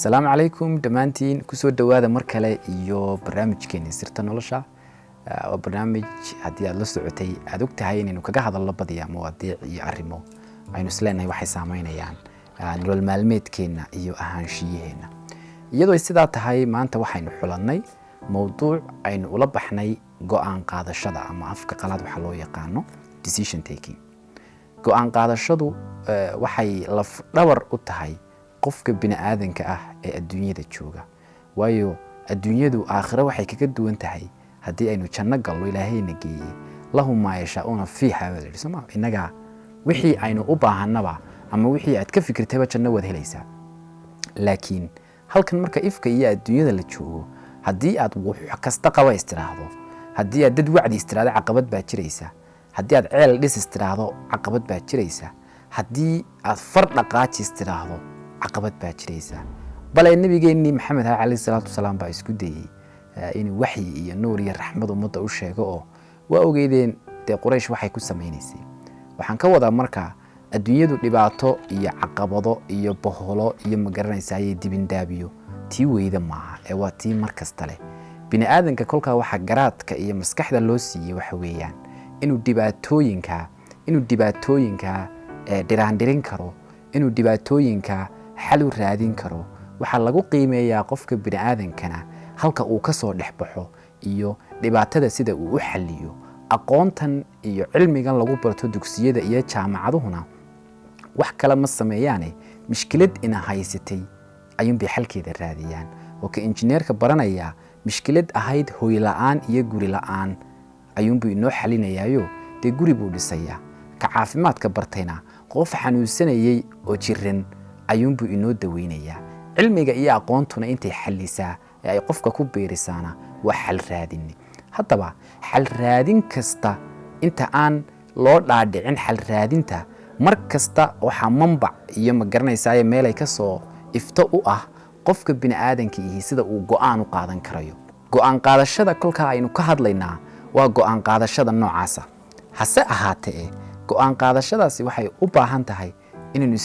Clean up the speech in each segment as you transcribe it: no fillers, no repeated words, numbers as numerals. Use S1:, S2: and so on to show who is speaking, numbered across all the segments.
S1: السلام عليكم دمانتين كسو دوادا مركلة iyo barnaamijkeena sirta nolosha oo barnaamij hadii aad la socotay aad og tahay inuu kaga hadallo badiya mowadiic iyo arrimo aynu isleenahay waxay saameynayaan nolol maalmeedkeena iyo ahaanshiyeena iyadoo sidaa tahay maanta waxaynu xulanay mowduuc aynu ula baxnay go'aan qaadashada ama afka qalaad waxa loo yaqaano decision taking go'aan qaadashadu waxay laf dhawr u tahay qofka bini aadanka ah ee adduunyada jooga waayo adduunyadu aakhira waxay kaga duwan tahay hadii aynu janno galno ilaahayna geeyay lahumma yashaa'una fiiha walisma inaga wixii aynu u baahanaba ama wixii aad ka fikirtayba janno wad helaysaa laakiin halkan marka ifka iyo adduunyada la joogo hadii aad wax kasta qaba istiraahdo hadii aad dad wacdi istiraahdo caqabad baa jiraysa hadii aad ceel dhis istiraahdo caqabad baa jiraysa hadii aad far dhaqaaji istiraahdo caqabad baa jiraysa bal nabigeennii maxamed alayhi salaatu wasalaam baa isku dayay in waxyi iyo nuur iyo raxmad umada u sheego oo waa ogeydeen quraysh waxay ku sameeynaysaa waxaan ka wadaa marka adduunyadu dhibaato iyo caqabado iyo boholo iyo magaranaysaay dibindaabiyo tii weyda maaha ee waa tii markasta leh bini aadanka kolka waxa garaadka iyo maskaxda loo siiyay waxa weeyaan inuu dhibaatooyinka dhiraandirin karo inuu dhibaatooyinka xal u raadin karo waxa lagu qiimeeyaa qofka bini aadankana halka uu ka soo dhaxbaxo iyo dhibaatada sida uu u xalliyo aqoontan iyo cilmigan lagu barto dugsiyada iyo jaamacaduhuna wax kale ma sameeyaan mushkilad ina haysatay ayuun bay xalkeeda raadiyaan oo ka injineerka baranaya mushkilad ahayd hooy la'aan iyo guri la'aan ayuun buu inoo xalinayaayo guri buu dhisayaa ka caafimaadka bartayna qof xanuunsanayay oo jiran ayuun buu inoo daweynayaa cilmiga iyo aqoontuna intay xallisaa ay qofka ku beerisaana waa xal raadin haddaba xal raadin kasta inta aan loo dhaadhicin xal raadinta mar kasta waxa manbac iyo ma garanaysaa meel ay ka soo ifto u ah qofka bini aadanka iyo sida uu go'aan u qaadan karayo go'aan qaadashada kolka aynu ka hadlaynaa waa go'aan qaadashada noocaasa hase ahaatee go'aan qaadashadaasi waxay u baahan tahay inaynu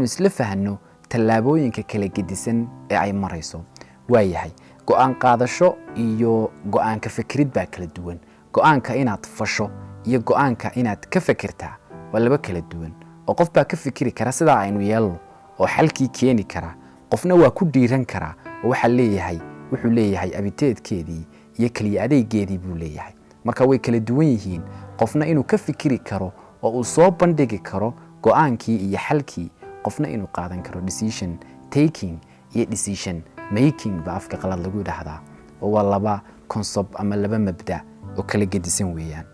S1: isla fahanno tallaabooyinka kala gedisan ee ay marayso waayahay go'aan qaadasho iyo go'aanka fikrid baa kala duwan go'aanka inaad fasho iyo go'aanka inaad ka fikirtaa waa laba kala duwan oo qof baa ka fikiri kara sida aynu yeelno oo xalkii keeni kara qofna waa ku dhiiran kara oo wuxuu leeyahay abiteedkeedii iyo kaliya adeegeedii buu leeyahay marka way kala duwan yihiin qofna inuu ka fikiri karo oo uu soo bandhigi karo go'aankii iyo xalkii qofna inuu qaadan karo decision taking iyo decision making ba afka qalad lagu yiraahdaa oo waa laba concept ama laba mabda oo kala gedisan weeyaan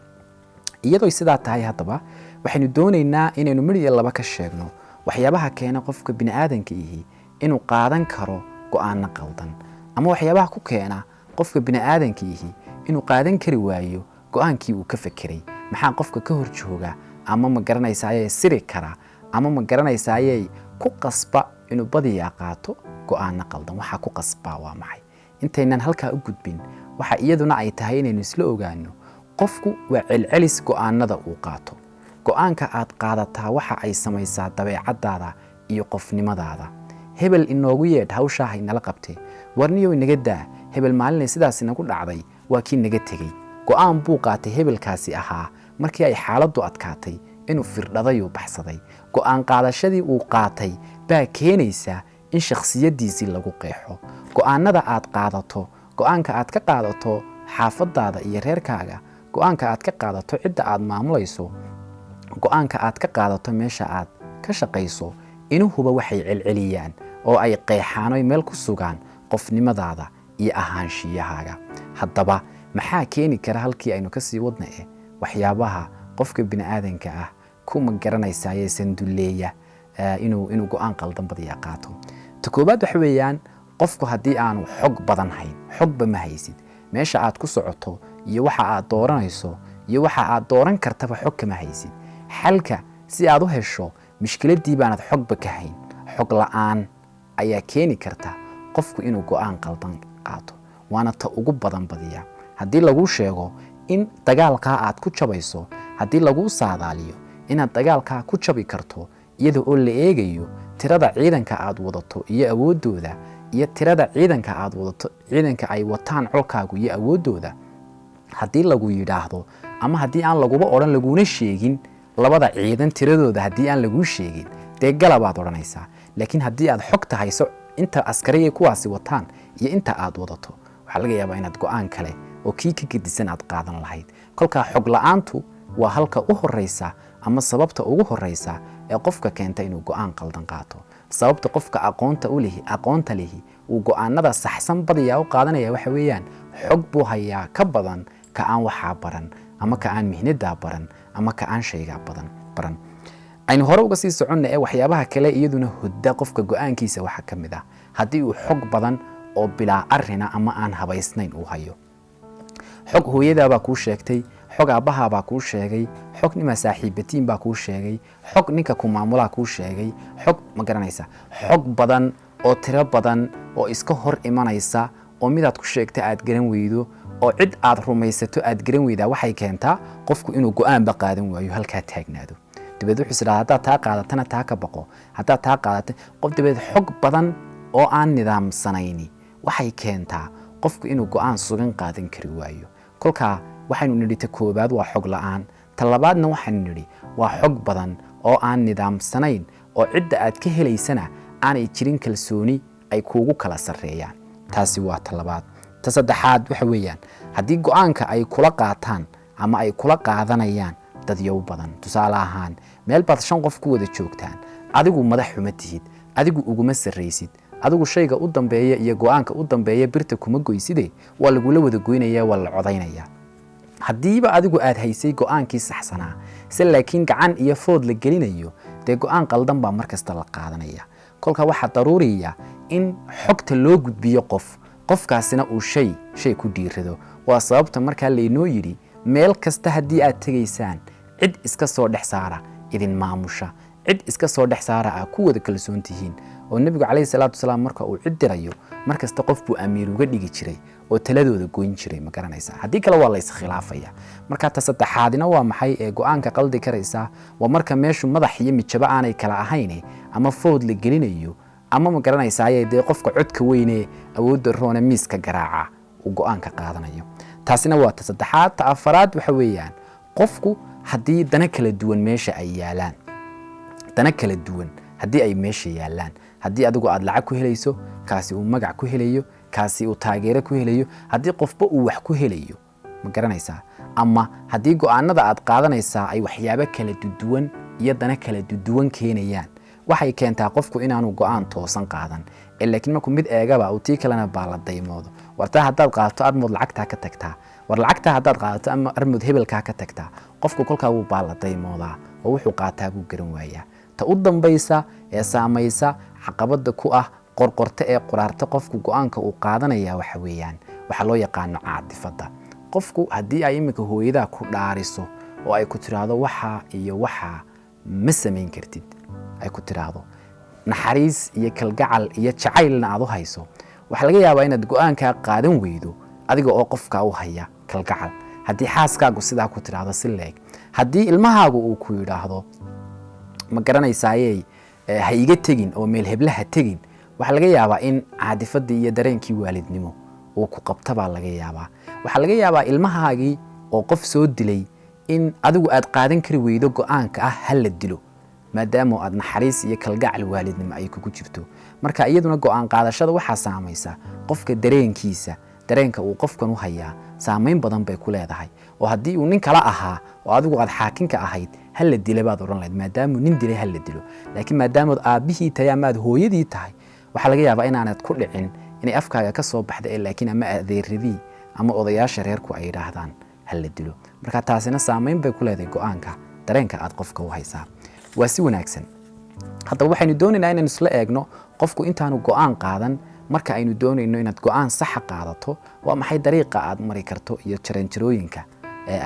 S1: iyadoo sidaa tahay haddaba waxaynu doonaynaa inaynu mid iyo laba ka sheegno waxyaabaha keena qofka bini aadanka inuu qaadan karo go'aan qaldan ama waxyaabaha ku keena qofka bini aadanka inuu qaadan kari waayo go'aankii uu ka fikiray maxaa qofka ka hor jooga ama ma garanaysaa siri kara ama ma garanaysaa ku qasba inuu badiyaa qaato go'aan qaldan waxa ku qasba waa maxay intaynan halka u gudbin waxa iyaduna ay tahay inaynu isla ogaano qofku waa celcelis go'aanada uu qaato go'aanka aad qaadataa waxa ay samaysaa dabeecadaada iyo qofnimadaada hebel inoogu yeedh hawsha hay nala qabtay warniyo inaga daa hebel maalin sidaas inagu dhacday waa kii naga tagay go'aan buu qaatay hebelkaasi ahaa markii ay xaaladdu adkaatay inuu firdhadayo baxsaday go'aan qaadashadii uu qaatay baa keenaysa in shakhsiyadiisii lagu qeexo go'aanada aad qaadato go'aanka aad ka qaadato xaafadaada iyo reerkaaga go'aanka aad ka qaadato cidda aad maamulayso go'aanka aad ka qaadato meesha aad ka shaqayso inuhuba waxay celceliyaan oo ay qeexaan oo meel ku sugaan qofnimadaada iyo ahaanshiyahaaga haddaba maxaa keeni kara halkii aynu ka sii wadna waxyaabaha qofka bini aadanka kuma garanaysaa sanduleeya inuu go'aan qaldan badiyaa qaato takoobaad waxa weeyaan qofku hadii aanu xog badan hayn xogba ma haysid meesha aad ku socoto iyo waxa aad dooranayso iyo waxa aad dooran kartaba xog kama haysid xalka si aad u hesho mushkiladii baanad xogba ka hayn xog la'aan ayaa keeni karta qofku inuu go'aan qaldan qaato waana ta ugu badan badiyaa hadii lagu sheego in dagaalka aad ku jabayso hadii lagu saadaaliyo inaad dagaalka ku jabi karto iyadoo oo la eegayo tirada ciidanka aad wadato iyo awoodooda iyo tirada ciidanka aad wadato ciidanka ay wataan colkaagu iyo awoodooda. haddii lagu yidhaahdo ama haddii aan laguba odhan laguna sheegin labada ciidan tiradooda haddii aan laguu sheegin dee galabaad odhanaysaa. laakiin haddii aad xogta hayso inta askariga kuwaasi wataan iyo inta aad wadato waxaa laga yaabaa inaad go'aan kale oo kii ka gedisan aad qaadan lahayd. kolkaa xog la'aantu waa halka u horeysa ama sababta ugu horeysa ee qofka keenta inuu go'aan qaldan qaato. sababta qofka aqoonta lihi uu go'aanada saxsan badiyaa u qaadanaya waxa weeyaan xog buu hayaa ka badan ka aan waxaa baran ama ka aan mihnadaa baran ama ka aan shaygaa baran. aynu hore uga sii soconna ee waxyaabaha kale iyaduna hudda qofka go'aankiisa waxa ka mid ah haddii uu xog badan oo bilaa arina ama aan habaysnayn uu hayo. xog hooyadaabaa kuu sheegtay, xog aabbahaabaa kuu sheegay, xog nima saaxiibatiin baa kuu sheegay, xog ninka ku maamulaa kuu sheegay, xog ma garanaysa xog badan oo tiro badan oo iska hor imanaysa oo midaad ku sheegta aad garan weydo oo cid aad rumaysato aad garan weydaa waxay keentaa qofku inuu go'aanba qaadan waayo halkaa taagnaado. dabeed wuxuu is dhahaa haddaad taa qaadatana taa ka baqo, haddaad taa qaadata qof dabeed xog badan oo aan nidaamsanayni waxay keentaa qofku inuu go'aan sugan qaadan kari waayo. kolkaa waxaynu nidhi ta koobaad waa xog la'aan, ta labaadna waxaynu nidhi waa xog badan oo aan nidaamsanayn oo cidda aad ka helaysana aanay jirin kalsooni ay kuugu kala sarreeyaan. taasi waa ta labaad. ta saddexaad waxa weeyaan haddii go'aanka ay kula qaataan ama ay kula qaadanayaan dad yow badan. tusaale ahaan meel baad 5 qof ku wada joogtaan, adigu madax xuma tihid, adigu uguma sarreysid, adigu shayga u dambeeya iyo go'aanka u dambeeya birta kuma goyside waa lagula wada goynaya waa la codaynaya. haddiiba adigu aad haysay go'aankii saxsanaa se laakiin gacan iyo food la gelinayo dee go'aan qaldan baa markasta la qaadanaya. kolka waxaa daruuriya in xogta loo gudbiyo qofkaasina uu shay ku dhiirado. waa sababta markaa laynoo yidhi meel kasta haddii aad tegaysaan cid iska soo dhex saara idin maamusha, cid iska soo dhex saara aa ku wada kalsoon tihiin. oo nebigu calayhi salaatu wasalaam marka uu cid dirayo markasta qof buu amiir uga dhigi jiray oo taladooda goyn jiray ma garanaysaa. haddii kale waa la iskhilaafaya. marka ta saddexaadina waa maxay ee go'aanka qaldi karaysa waa marka meeshu madax iyo mijaba aanay kala ahayn ama food la gelinayo ama ma garanaysaa ay dee qofka codka weyne awoodda roona miiska garaaca uu go'aanka qaadanayo. taasina waa ta saddexaad. ta afaraad waxa weeyaan qofku haddii dana kala duwan meesha ay yaalaan, dana kala duwan haddii ay meesha yaalaan, haddii adigu aad lacag ku helayso kaasi uu magac ku helayo, kaasi uu taageero ku helayo, haddii qofba uu wax ku helayo ma garanaysaa, ama haddii go'aanada aad qaadanaysaa ay waxyaabo kala duwan iyo dana kala duwan keenayaan waxay keentaa qofku inaanu go'aan toosan qaadan. laakiin markuu mid eegaba uu tii kalena baa la daymoodo. wartaa haddaad qaadato armood lacagtaa ka tagtaa, war lacagtaa haddaad qaadato ama armood hebelkaa ka tagtaa, qofku kolkaa wuu baa la daymoodaa oo wuxuu qaataa buu garan waayaa. ta u dambaysa ee saamaysa caqabada ku ah qorqorta ee quraarta qofku go'aanka uu qaadanaya waxa weeyaan waxa loo yaqaano caatifada. qofku haddii ay imika hooyadaa ku dhaariso oo ay ku tiraahdo waxa iyo waxa ma samayn kartid, ay ku tiraahdo naxariis iyo kalgacal iyo jacaylna aad u hayso, waxa laga yaabaa inaad go'aanka qaadan weydo adiga oo qofka u haya kalgacal. haddii xaaskaagu sidaa ku tiraahdo si leeg, haddii ilmahaagu uu ku yiraahdo ma garanaysaaye ha iga tegin oo meel heblaha tegin, waxa laga yaabaa in caadifadii iyo dareenkii waalidnimo uu ku qabta baa laga yaabaa. waxa laga yaabaa ilmahaagii oo qof soo dilay in adigu aad qaadan kari weydo go'aanka ah hal la dilo maadaama aad naxariis iyo kalgacal waalidnimo ay kugu jirto. marka iyaduna go'aan qaadashada waxa saamaysa qofka dareenkiisa, dareenka uu qofkan u hayaa saameyn badan bay ku leedahay. oo haddii uu nin kala ahaa oo adigu aad xaakinka ahayd hal la dilay baad oran lahayd maadaama nin dilay hal la dilo. laakiin maadaama aabihii tahay ama aad hooyadii tahay waxa laga yaabaa inaanad ku dhicin inay afkaaga ka soo baxdo laakiin ama adeeradii ama odayaasha reerku ay yiraahdaan hal la dilo. marka taasina saameyn bay ku leedahay go'aanka dareenka aad qofka u haysaa. waa si wanaagsan. hadda waxaynu doonaynaa inaan isla eegno qofku intaanu go'aan qaadan marka aynu doonayno inaad go'aan sax qaadato waa maxay dariiqa aad mari karto iyo jaranjarooyinka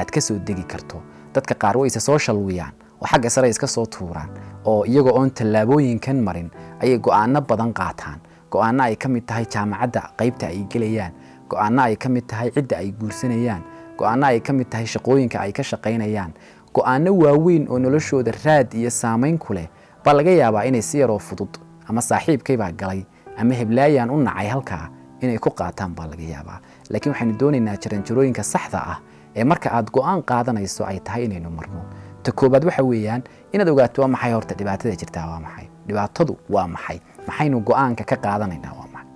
S1: aad ka soo degi karto. dadka qaar way soo shalwiyaan oo xagga sare iska soo tuuraan oo iyagoo oon tallaabooyinkan marin ayay go'aano badan qaataan. go'aano ay ka mid tahay jaamacadda qaybta ay gelayaan, go'aano ay ka mid tahay cidda ay guursanayaan, go'aano ay ka mid tahay shaqooyinka ay ka shaqaynayaan, go'aano waaweyn oo noloshooda raad iyo saameyn ku leh baa laga yaabaa inay si yaroo fudud ama saaxiibkay baa galay ama heblaayaan u nacay halkaa inay ku qaataan baa laga yaabaa. laakiin waxaynu doonaynaa jaranjarooyinka saxda ah ee marka aad go'aan qaadanayso ay tahay inaynu marno. ta koobaad waxa weeyaan inaad ogaato waa maxay horta dhibaatada jirtaa waa maxay, dhibaatadu waa maxay, maxaynu go'aanka ka qaadanaynaa waa maxay.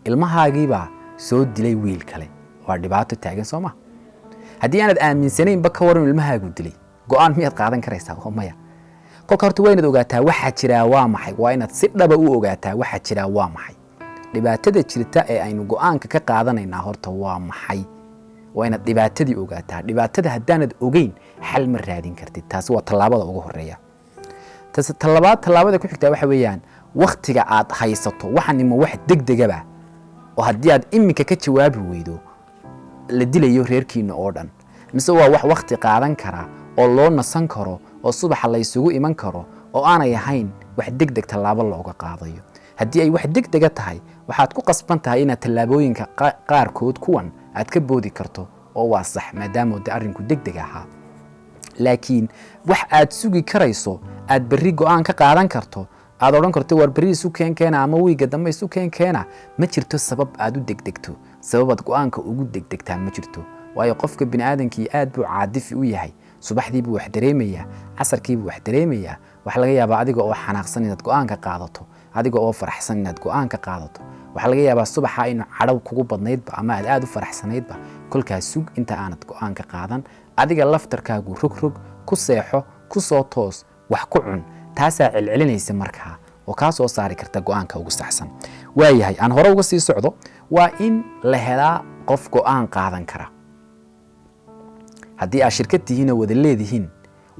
S1: ilmahaagiibaa soo dilay wiil kale, waa dhibaato taagan soo ma. haddii aanad aaminsanaynba ka waran ilmahaagu dilay, go'aan miyaad qaadan karaysaa? waa maya. kolka horta waa inaad ogaataa waxa jiraa waa maxay, waa inaad si dhaba u ogaataa waxa jiraa waa maxay. dhibaatada jirta ee aynu go'aanka ka qaadanaynaa horta waa maxay, waa inaad dhibaatadii ogaataa. dhibaatada haddaanad ogeyn xal ma raadin kartid. taasi waa tallaabada ugu horeeya. tallaabada ku xigtaa waxa weeyaan waqtiga aad haysato waxanimo wax degdegaba oo haddii aad iminka ka jawaabi weydo la dilayo reerkiina oo dhan, mise waa wax waqti qaadan kara oo loo nasan karo oo subaxa la isugu iman karo oo aanay ahayn wax degdeg tallaabo looga qaadayo. haddii ay wax degdega tahay waxaad ku qasban tahay inaad tallaabooyinka qaarkood kuwan aad ka boodi karto oo waa sax maadaama uu arrinku degdeg ahaa. laakiin wax aad sugi karayso aad berri go'aan ka qaadan karto, aad odhan karto war berri isu keenkeena ama wiiga dambe isu keenkeena, ma jirto sabab aad u degdegto. sababaad go'aanka ugu degdegtaa ma jirto, waayo qofka bini'aadankii aad buu caadifi u yahay. subaxdii buu wax dareemayaa, casarkii buu wax dareemayaa. waxa laga yaabaa adiga oo xanaaqsan inaad go'aanka qaadato, adiga oo faraxsan inaad go'aanka qaadato. waxa laga yaabaa subaxa inuu cadhow kugu badnaydba ama aad u faraxsanaydba. kolkaas sug inta aanad go'aanka qaadan, adiga laftarkaagu rogrog ku seexo, ku soo toos, wax ku cun. taasaa celcelinaysa markaa oo kaa soo saari karta go'aanka ugu saxsan. waayahay aan hore uga sii socdo, waa in la helaa qof go'aan qaadan kara. haddii aad shirkad tihiin oo wada leedihiin,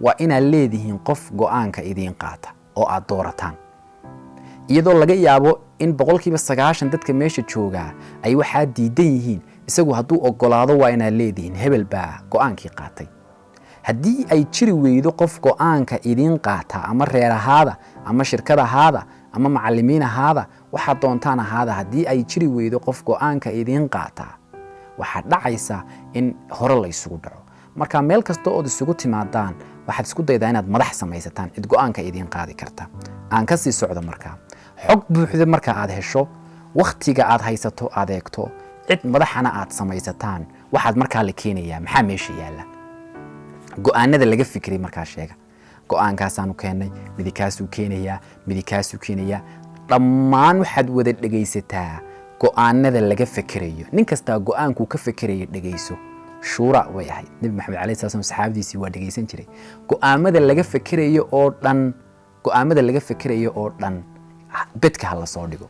S1: waa inaad leedihiin qof go'aanka idiin qaata oo aad doorataan, iyadoo laga yaabo in 90% dadka meesha joogaa ay waxaa diidan yihiin. isagu hadduu ogolaado waa inaad leedihiin hebel baa go'aankii qaatay. haddii ay jiri weydo qof go'aanka idiin qaata, ama reer ahaada ama shirkad ahaada ama macallimiin ahaada, waxaad doontaan ahaada, haddii ay jiri weydo qof go'aanka idiin qaata, waxaa dhacaysa in hore la isugu dhaco. marka meel kasta ood isugu timaadaan waxaad isku daydaa inaad madax samaysataan cid go'aanka idiin qaadi karta. aan ka sii socdo markaa. xog buuxda marka aad hesho, waqtiga aad haysato aad eegto, cid madaxana aad samaysataan, waxaad markaa la keenayaa maxaa meesha yaalla. go'aanada laga fikiray markaa sheega. go'aankaasaanu keennay, midikaasuu keenayaa, midikaasuu keenayaa. dhammaan waxaad wada dhegaysataa go'aanada laga fikirayo. nin kastaa go'aankuu ka fikiraya dhegayso. shuura way ahayd. nabi maxamed calayhi salaam saxaabadiisii waa dhegaysan jiray. go'aamada laga fikirayo oo dhan bedka ha la soo dhigo.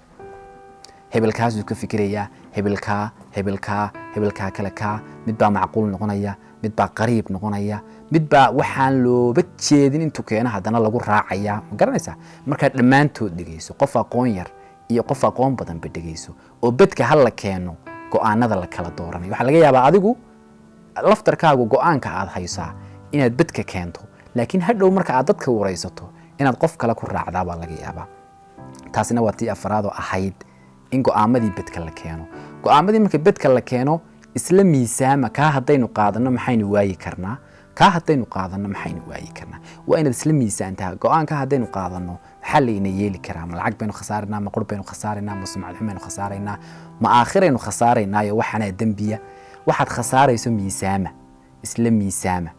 S1: hebelkaasuu ka fikirayaa, hebelkaa kale kaa. mid baa macquul noqonaya, mid baa qariib noqonaya, mid baa waxaan looba jeedin intuu keeno haddana lagu raacayaa. ma garanaysaa? markaa dhammaantood dhegayso. qof aqoon yar iyo qof aqoon badanba dhegayso oo bedka ha la keeno go'aanada la kala dooranayo. waxaa laga yaabaa adigu laftarkaagu go'aanka aad haysaa inaad bedka keento, laakiin hadhow marka aad dadka waraysato inaad qof kale ku raacdaa baa laga yaabaa. taasina waa tii afraad oo ahayd in go'aamadii bedka la keeno. go'aamadii marka bedka la keeno isla miisaama. kaa haddaynu qaadanno maxaynu waayi karnaa, kaa haddaynu qaadanno maxaynu waayi karnaa. waa inaad isla miisaantaa. go'aanka haddaynu qaadanno maxaa layna yeeli karaa? ma lacag baynu khasaaraynaa, ma qurb baynu khasaaraynaa, ma sumcad xun baynu khasaaraynaa, ma aakhiraynu khasaaraynaayo waxaanaa dembiya. waxaad khasaarayso miisaama, isla miisaama.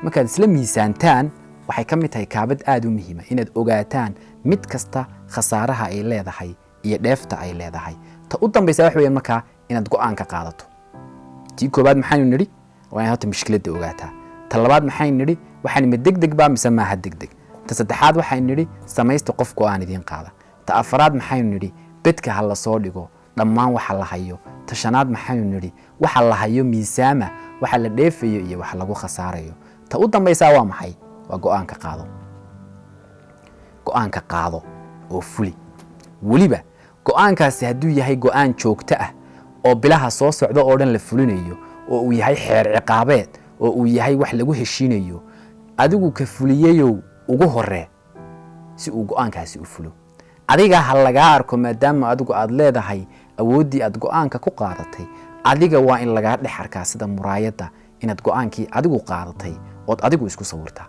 S1: markaad isla miisaantaan waxay ka mid tahay kaabad aad u muhiima inaad ogaataan mid kasta khasaaraha ay leedahay iyo dheefta ay leedahay. ta u dambaysa wax weeyaan markaa inaad go'aan ka qaadato. tii koobaad maxaynu nidhi? waa inaad horta mushkiladda ogaataa. ta labaad maxaynu nidhi? waxaan ma degdeg baa mise maaha degdeg. ta saddexaad waxaynu nidhi samaysta qof go'aan idiin qaada. ta afraad maxaynu nidhi? bedka ha la soo dhigo dhammaan waxa la hayo. ta shanaad maxaynu nidhi? waxa la hayo miisaama, waxa la dheefayo iyo waxa lagu khasaarayo. ta u dambaysaa waa maxay? waa go'aanka qaado. go'aanka qaado oo fuli. weliba go'aankaasi hadduu yahay go'aan joogto ah oo bilaha soo socda oo dhan la fulinayo, oo uu yahay xeer ciqaabeed, oo uu yahay wax lagu heshiinayo, adigu ka fuliyayow ugu horee si uu go'aankaasi u fulo. adiga ha lagaa arko maadaama adigu aad leedahay awooddii aad go'aanka ku qaadatay. adiga waa in lagaa dhex arkaa sida muraayadda inaad go'aankii adigu qaadatay ood adigu isku sawirtaa.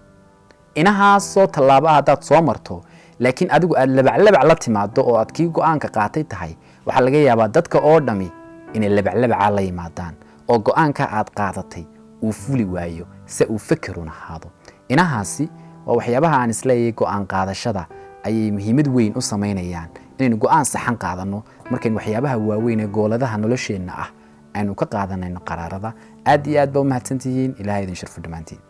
S1: inahaas soo tallaabo haddaad soo marto laakiin adigu aad labaclabac la timaado oo aad kii go'aanka qaatay tahay waxaa laga yaabaa dadka oo dhami inay labaclabaca la yimaadaan oo go'aanka aad qaadatay uu fuli waayo si uu fakarun ahaado. inahaasi waa waxyaabaha aan isleeyahay go'aan qaadashada ayay muhiimad weyn u sameynayaan inaynu go'aan saxan qaadano markaynu waxyaabaha waaweyn ee gooladaha nolosheenna ah aynu ka qaadanayno qaraarada. aad iyo aad baa u mahadsantihiin. ilaahay idin sharfo dhammaantiin.